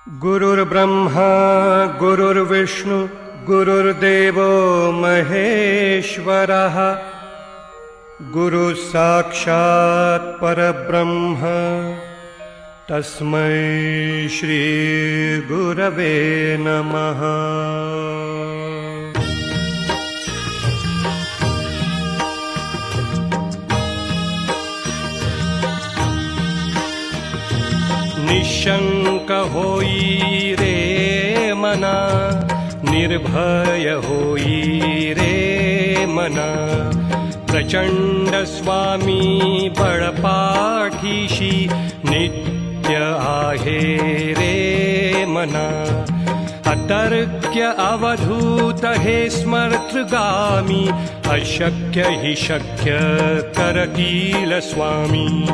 गुरुर्ब्रह्मा गुरुर्विष्णु गुरुर्देवो महेश्वरः गुरुः साक्षात् परब्रह्म तस्मै श्री गुरवे नमः। निशंक होई रे मना, निर्भय होई रे मना, प्रचंड स्वामी बळपाठीशी नित्य आहे रे मना। अतर्क्य अवधूत हे स्मर्तृगामी, अशक्य हि शक्य करतील स्वामी।